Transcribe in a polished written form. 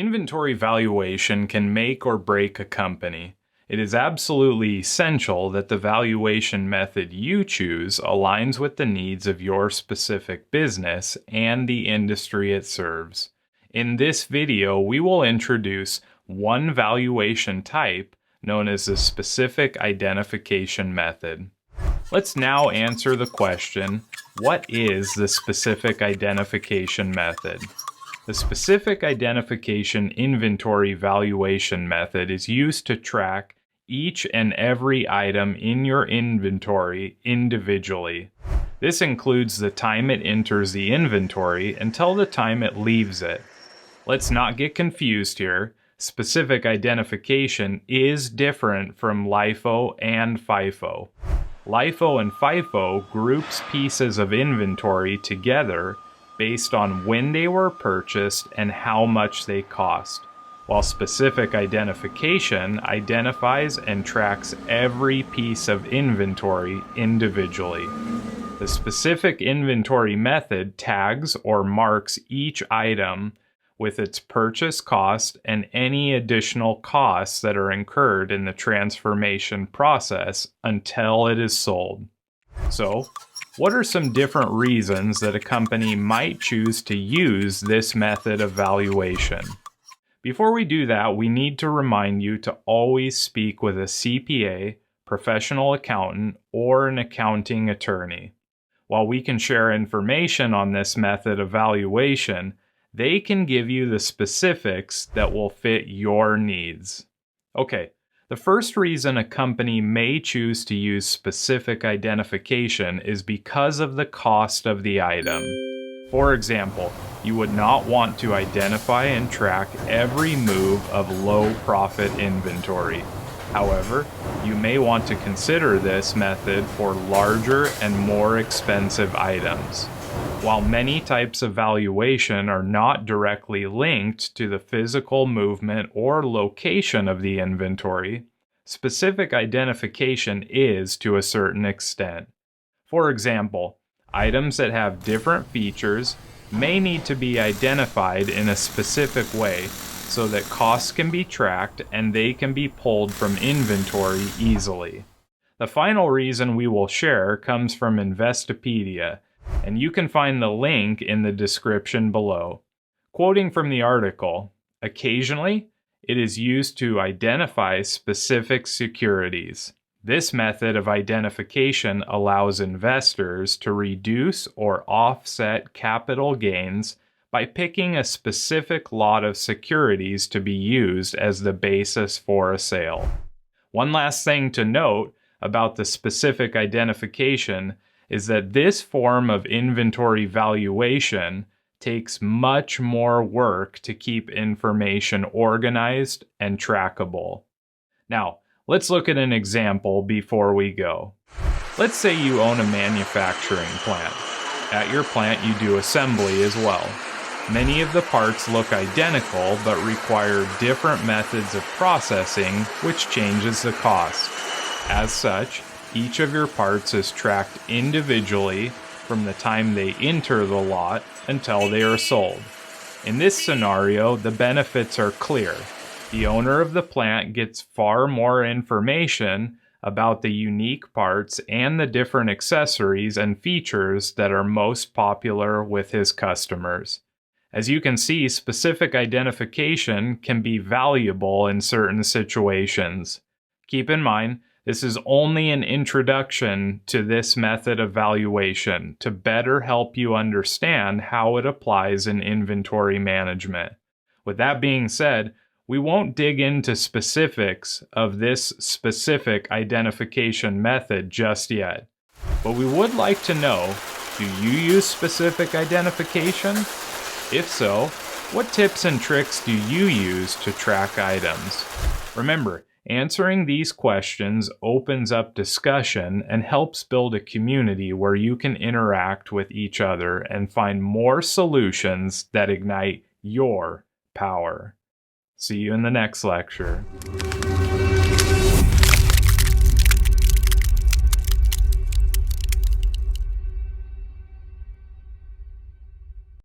Inventory valuation can make or break a company. It is absolutely essential that the valuation method you choose aligns with the needs of your specific business and the industry it serves. In this video, we will introduce one valuation type known as the specific identification method. Let's now answer the question, what is the specific identification method? The specific identification inventory valuation method is used to track each and every item in your inventory individually. This includes the time it enters the inventory until the time it leaves it. Let's not get confused here. Specific identification is different from LIFO and FIFO. LIFO and FIFO groups pieces of inventory together based on when they were purchased and how much they cost, while specific identification identifies and tracks every piece of inventory individually. The specific inventory method tags or marks each item with its purchase cost and any additional costs that are incurred in the transformation process until it is sold. So, what are some different reasons that a company might choose to use this method of valuation? Before we do that, we need to remind you to always speak with a CPA, professional accountant, or an accounting attorney. While we can share information on this method of valuation, they can give you the specifics that will fit your needs. Okay. The first reason a company may choose to use specific identification is because of the cost of the item. For example, you would not want to identify and track every move of low-profit inventory. However, you may want to consider this method for larger and more expensive items. While many types of valuation are not directly linked to the physical movement or location of the inventory, specific identification is to a certain extent. For example, items that have different features may need to be identified in a specific way so that costs can be tracked and they can be pulled from inventory easily. The final reason we will share comes from Investopedia, and you can find the link in the description below. Quoting from the article, occasionally, it is used to identify specific securities. This method of identification allows investors to reduce or offset capital gains by picking a specific lot of securities to be used as the basis for a sale. One last thing to note about the specific identification is that this form of inventory valuation takes much more work to keep information organized and trackable. Now, let's look at an example before we go. Let's say you own a manufacturing plant. At your plant, you do assembly as well. Many of the parts look identical but require different methods of processing, which changes the cost. As such, each of your parts is tracked individually from the time they enter the lot until they are sold. In this scenario, the benefits are clear. The owner of the plant gets far more information about the unique parts and the different accessories and features that are most popular with his customers. As you can see, specific identification can be valuable in certain situations. Keep in mind, this is only an introduction to this method of valuation to better help you understand how it applies in inventory management. With that being said, we won't dig into specifics of this specific identification method just yet. But we would like to know, do you use specific identification? If so, what tips and tricks do you use to track items? Remember, answering these questions opens up discussion and helps build a community where you can interact with each other and find more solutions that ignite your power. See you in the next lecture.